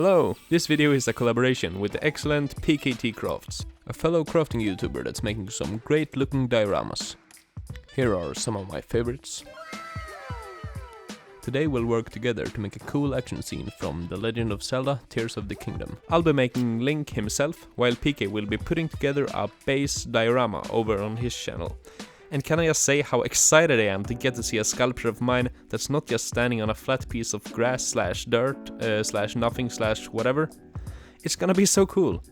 Hello! This video is a collaboration with the excellent PKT Crafts, a fellow crafting YouTuber that's making some great looking dioramas. Here are some of my favorites. Today we'll work together to make a cool action scene from The Legend of Zelda, Tears of the Kingdom. I'll be making Link himself, while PK will be putting together a base diorama over on his channel. And can I just say how excited I am to get to see a sculpture of mine that's not just standing on a flat piece of grass slash dirt slash nothing slash whatever. It's gonna be so cool.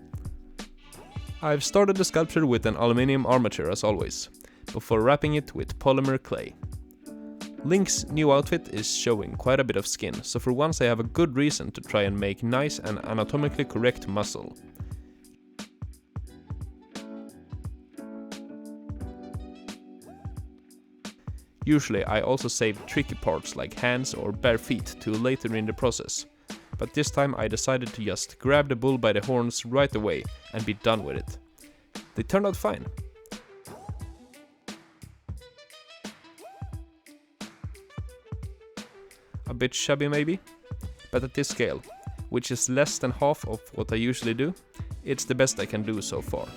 I've started the sculpture with an aluminium armature as always, before wrapping it with polymer clay. Link's new outfit is showing quite a bit of skin, so for once I have a good reason to try and make nice and anatomically correct muscle. Usually I also save tricky parts like hands or bare feet to later in the process, but this time I decided to just grab the bull by the horns right away and be done with it. They turned out fine. A bit shabby maybe, but at this scale, which is less than half of what I usually do, it's the best I can do so far.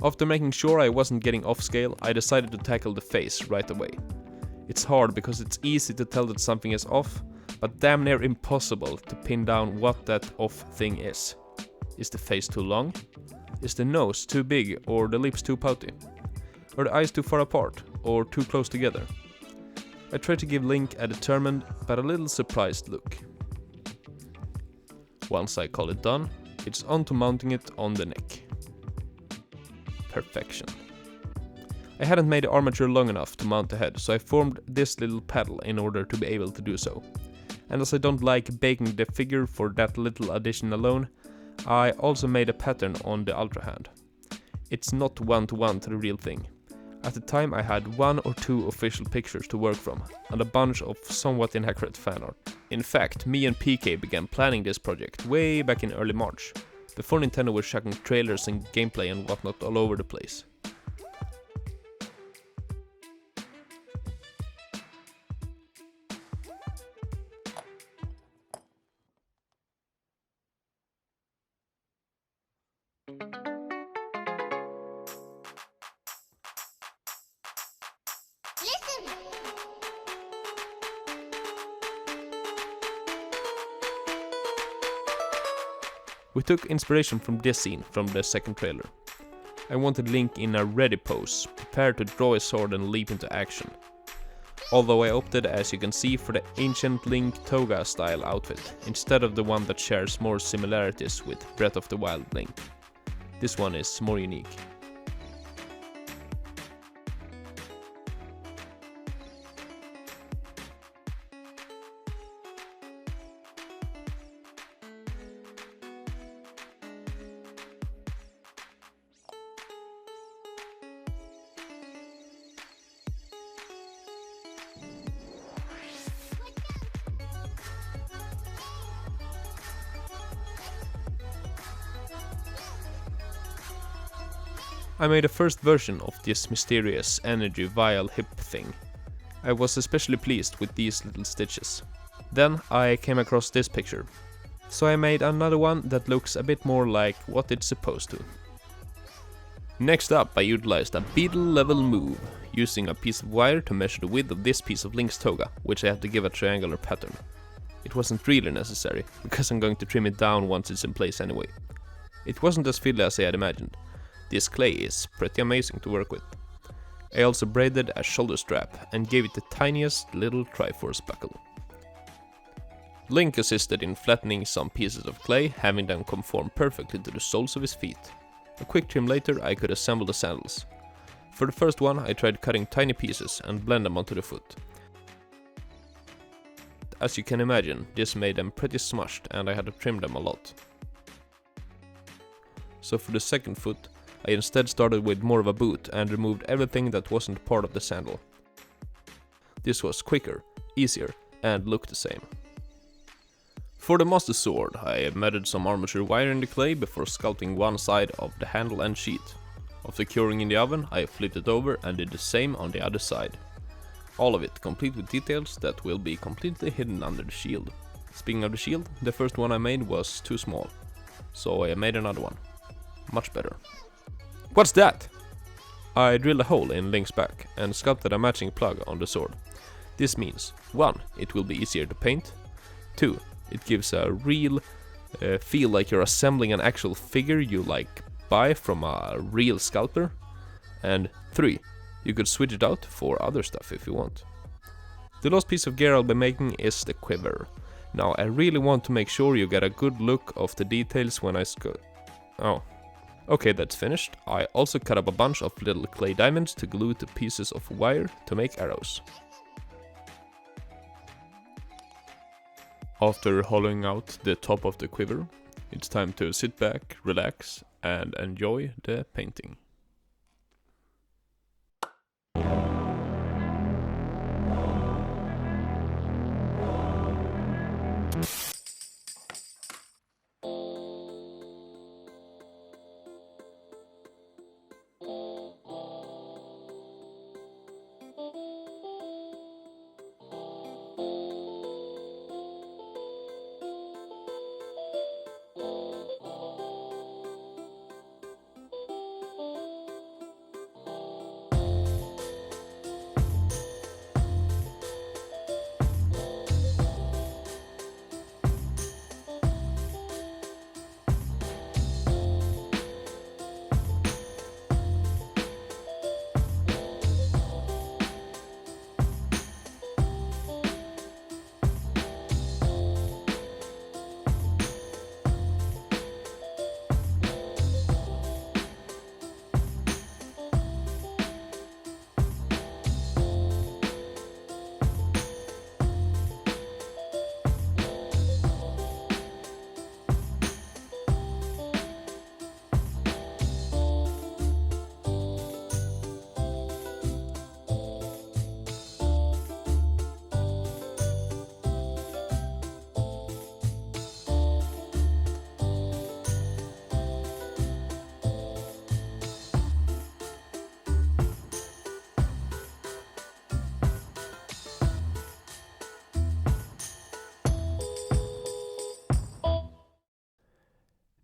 After making sure I wasn't getting off scale, I decided to tackle the face right away. It's hard because it's easy to tell that something is off, but damn near impossible to pin down what that off thing is. Is the face too long? Is the nose too big or the lips too pouty? Are the eyes too far apart or too close together? I try to give Link a determined but a little surprised look. Once I call it done, it's on to mounting it on the neck. Perfection. I hadn't made the armature long enough to mount the head, so I formed this little paddle in order to be able to do so. And as I don't like baking the figure for that little addition alone, I also made a pattern on the ultra hand. It's not one-to-one to the real thing. At the time I had 1 or 2 official pictures to work from, and a bunch of somewhat inaccurate fan art. In fact, me and PK began planning this project way back in early March, before Nintendo was chucking trailers and gameplay and whatnot all over the place. We took inspiration from this scene from the second trailer. I wanted Link in a ready pose, prepared to draw his sword and leap into action. Although I opted, as you can see, for the ancient Link toga style outfit, instead of the one that shares more similarities with Breath of the Wild Link. This one is more unique. I made a first version of this mysterious energy vial hip thing. I was especially pleased with these little stitches. Then I came across this picture, so I made another one that looks a bit more like what it's supposed to. Next up I utilized a beetle level move, using a piece of wire to measure the width of this piece of Link's toga, which I had to give a triangular pattern. It wasn't really necessary, because I'm going to trim it down once it's in place anyway. It wasn't as fiddly as I had imagined. This clay is pretty amazing to work with. I also braided a shoulder strap and gave it the tiniest little Triforce buckle. Link assisted in flattening some pieces of clay, having them conform perfectly to the soles of his feet. A quick trim later I could assemble the sandals. For the first one I tried cutting tiny pieces and blend them onto the foot. As you can imagine, this made them pretty smushed and I had to trim them a lot. So for the second foot, I instead started with more of a boot and removed everything that wasn't part of the sandal. This was quicker, easier, and looked the same. For the master sword, I measured some armature wire in the clay before sculpting one side of the handle and sheath. After curing in the oven, I flipped it over and did the same on the other side. All of it complete with details that will be completely hidden under the shield. Speaking of the shield, the first one I made was too small, so I made another one. Much better. What's that? I drilled a hole in Link's back and sculpted a matching plug on the sword. This means 1. It will be easier to paint. 2. It gives a real feel like you're assembling an actual figure you buy from a real sculptor. And 3. You could switch it out for other stuff if you want. The last piece of gear I'll be making is the quiver. Now I really want to make sure you get a good look of the details when I Oh. Okay, that's finished. I also cut up a bunch of little clay diamonds to glue to pieces of wire to make arrows. After hollowing out the top of the quiver, it's time to sit back, relax, and enjoy the painting.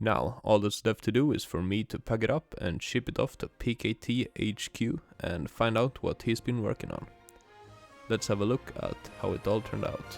Now, all that's left to do is for me to pack it up and ship it off to PKT HQ and find out what he's been working on. Let's have a look at how it all turned out.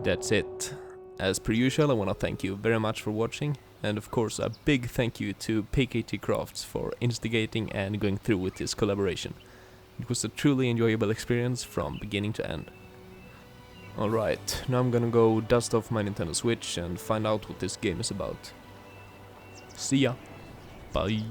That's it. As per usual, I want to thank you very much for watching, and of course a big thank you to PKT Crafts for instigating and going through with this collaboration. It was a truly enjoyable experience from beginning to end. Alright, now I'm gonna go dust off my Nintendo Switch and find out what this game is about. See ya! Bye!